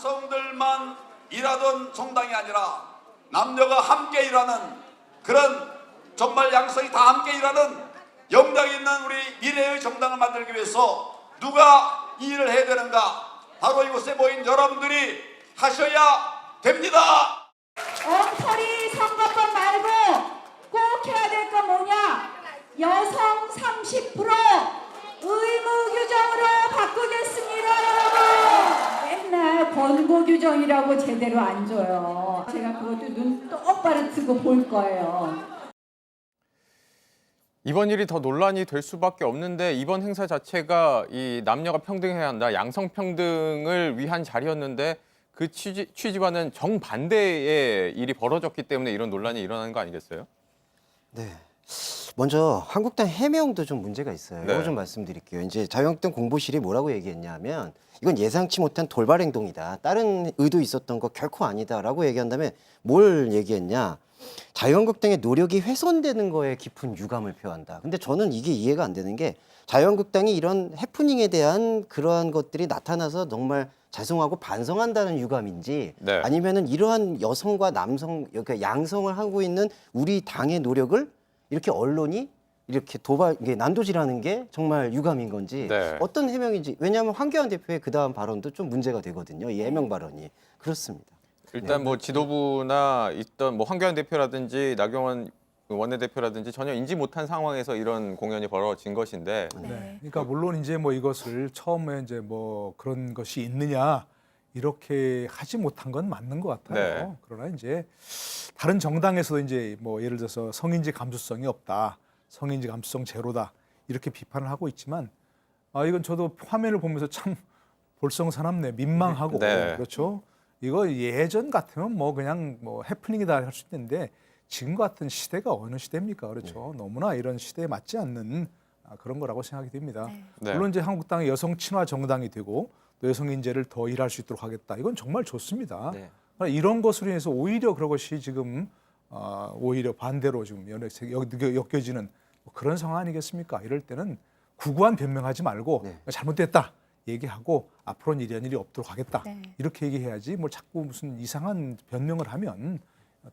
남성들만 일하던 정당이 아니라 남녀가 함께 일하는 그런 정말 양성이 다 함께 일하는 역량 있는 우리 미래의 정당을 만들기 위해서 누가 이 일을 해야 되는가? 바로 이곳에 모인 여러분들이 하셔야 됩니다. 엉터리 선거법 말고 꼭 해야 될 건 뭐냐? 여성 30% 의무 규정으로 바꾸겠습니다, 여러분. 맨날 권고 규정이라고 제대로 안 줘요. 제가 그것도 눈 똑바로 뜨고 볼 거예요. 이번 일이 더 논란이 될 수밖에 없는데 이번 행사 자체가 이 남녀가 평등해야 한다, 양성평등을 위한 자리였는데 그 취지와는 정반대의 일이 벌어졌기 때문에 이런 논란이 일어나는 거 아니겠어요? 네. 먼저 한국당 해명도 좀 문제가 있어요. 네. 이거 좀 말씀드릴게요. 이제 자유한국당 공보실이 뭐라고 얘기했냐면 이건 예상치 못한 돌발 행동이다. 다른 의도 있었던 거 결코 아니다라고 얘기한 다음에 뭘 얘기했냐? 자유한국당의 노력이 훼손되는 거에 깊은 유감을 표한다. 근데 저는 이게 이해가 안 되는 게 자유한국당이 이런 해프닝에 대한 그러한 것들이 나타나서 정말 죄송하고 반성한다는 유감인지 네. 아니면은 이러한 여성과 남성, 그러니까 양성을 하고 있는 우리 당의 노력을 이렇게 언론이 이렇게 이게 난도질하는 게 정말 유감인 건지 네. 어떤 해명인지. 왜냐하면 황교안 대표의 그 다음 발언도 좀 문제가 되거든요. 이 해명 발언이. 그렇습니다. 일단 뭐 지도부나 있던 뭐 황교안 대표라든지 나경원 원내대표라든지 전혀 인지 못한 상황에서 이런 공연이 벌어진 것인데 네. 그러니까 물론 이제 뭐 이것을 처음에 이제 뭐 그런 것이 있느냐 이렇게 하지 못한 건 맞는 것 같아요. 네. 그러나 이제 다른 정당에서도 이제 뭐 예를 들어서 성인지 감수성이 없다, 성인지 감수성 제로다 이렇게 비판을 하고 있지만 이건 저도 화면을 보면서 참 볼썽사납네, 민망하고 네. 그렇죠. 이거 예전 같으면 뭐 그냥 뭐 해프닝이다 할 수 있는데 지금 같은 시대가 어느 시대입니까? 그렇죠. 너무나 이런 시대에 맞지 않는 그런 거라고 생각이 됩니다. 네. 물론 이제 한국당이 여성 친화 정당이 되고 또 여성 인재를 더 일할 수 있도록 하겠다. 이건 정말 좋습니다. 네. 그러나 이런 것으로 인해서 오히려 그것이 지금 오히려 반대로 지금 엮여지는 뭐 그런 상황 아니겠습니까? 이럴 때는 구구한 변명하지 말고 네. 잘못됐다 얘기하고 앞으로는 이런 일이 없도록 하겠다. 네. 이렇게 얘기해야지 뭘 자꾸 무슨 이상한 변명을 하면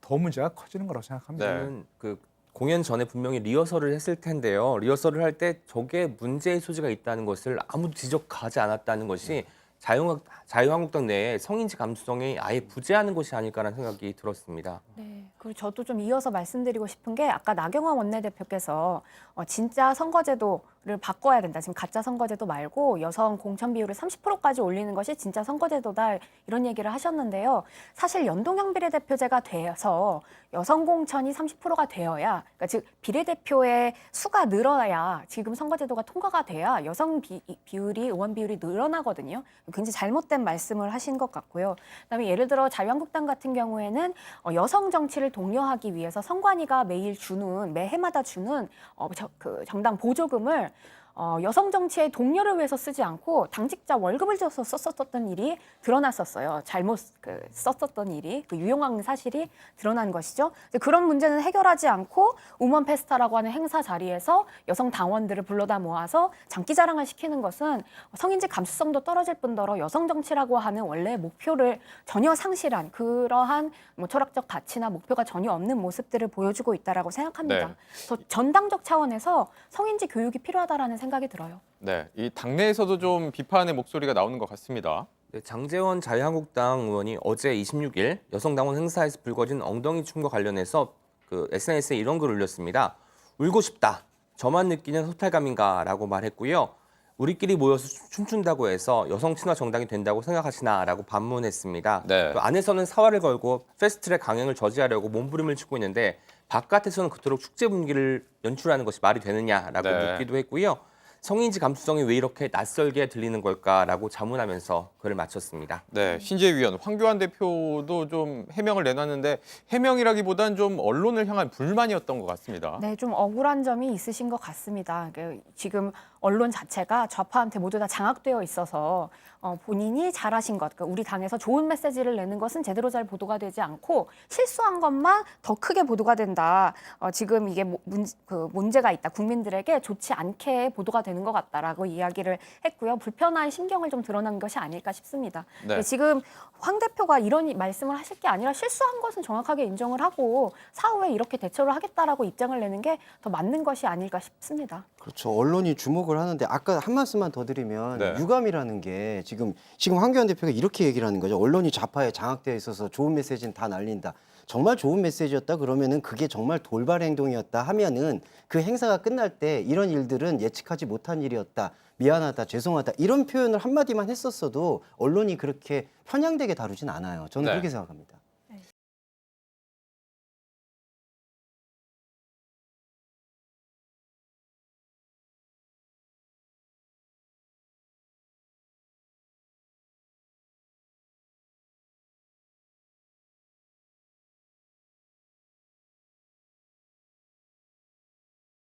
더 문제가 커지는 거라고 생각합니다. 네. 저는 그 공연 전에 분명히 리허설을 했을 텐데요. 리허설을 할 때 저게 문제의 소지가 있다는 것을 아무도 지적하지 않았다는 것이 자유한국당 내에 성인지 감수성이 아예 부재하는 것이 아닐까라는 생각이 들었습니다. 네, 그리고 저도 좀 이어서 말씀드리고 싶은 게 아까 나경원 원내대표께서 진짜 선거제도를 바꿔야 된다. 지금 가짜 선거제도 말고 여성 공천 비율을 30%까지 올리는 것이 진짜 선거제도다. 이런 얘기를 하셨는데요. 사실 연동형 비례대표제가 돼서 여성 공천이 30%가 되어야, 그러니까 즉 비례대표의 수가 늘어야 지금 선거제도가 통과가 돼야 여성 비율이 의원 비율이 늘어나거든요. 굉장히 잘못된 말씀을 하신 것 같고요. 그다음에 예를 들어 자유한국당 같은 경우에는 여성 정치를 독려하기 위해서 선관위가 매해마다 주는 그 정당 보조금을 여성 정치의 독려를 위해서 쓰지 않고 당직자 월급을 줘서 썼었던 일이 드러났었어요. 잘못 썼었던 일이 그 유용한 사실이 드러난 것이죠. 그런 문제는 해결하지 않고 우먼 페스타라고 하는 행사 자리에서 여성 당원들을 불러다 모아서 장기자랑을 시키는 것은 성인지 감수성도 떨어질 뿐더러 여성 정치라고 하는 원래 목표를 전혀 상실한 그러한 뭐 철학적 가치나 목표가 전혀 없는 모습들을 보여주고 있다라고 생각합니다. 네. 그래서 전당적 차원에서 성인지 교육이 필요하다라는 생각이 들어요. 네, 이 당내에서도 좀 비판의 목소리가 나오는 것 같습니다. 네, 장제원 자유한국당 의원이 어제 26일 여성당원 행사에서 불거진 엉덩이 춤과 관련해서 그 SNS에 이런 글을 올렸습니다. 울고 싶다. 저만 느끼는 허탈감인가라고 말했고요. 우리끼리 모여서 춤춘다고 해서 여성 친화 정당이 된다고 생각하시나라고 반문했습니다. 네. 또 안에서는 사활을 걸고 패스트트랙 강행을 저지하려고 몸부림을 치고 있는데 바깥에서는 그토록 축제 분위기를 연출하는 것이 말이 되느냐라고 네. 묻기도 했고요. 성인지 감수성이 왜 이렇게 낯설게 들리는 걸까라고 자문하면서 글을 마쳤습니다. 네, 신재위 위원, 황교안 대표도 좀 해명을 내놨는데 해명이라기보단 좀 언론을 향한 불만이었던 것 같습니다. 네, 좀 억울한 점이 있으신 것 같습니다. 지금 언론 자체가 좌파한테 모두 다 장악되어 있어서 본인이 잘하신 것, 그러니까 우리 당에서 좋은 메시지를 내는 것은 제대로 잘 보도가 되지 않고 실수한 것만 더 크게 보도가 된다. 지금 이게 문제가 있다. 국민들에게 좋지 않게 보도가 되는 것 같다라고 이야기를 했고요. 불편한 심경을 좀 드러난 것이 아닐까 싶습니다. 네. 근데 지금 황 대표가 이런 말씀을 하실 게 아니라 실수한 것은 정확하게 인정을 하고 사후에 이렇게 대처를 하겠다라고 입장을 내는 게 더 맞는 것이 아닐까 싶습니다. 그렇죠. 언론이 주목을 하는데 아까 한 말씀만 더 드리면 네. 유감이라는 게 지금 황교안 대표가 이렇게 얘기를 하는 거죠. 언론이 좌파에 장악되어 있어서 좋은 메시지는 다 날린다. 정말 좋은 메시지였다 그러면은 그게 정말 돌발 행동이었다 하면은 그 행사가 끝날 때 이런 일들은 예측하지 못한 일이었다. 미안하다, 죄송하다 이런 표현을 한마디만 했었어도 언론이 그렇게 편향되게 다루진 않아요. 저는 네. 그렇게 생각합니다.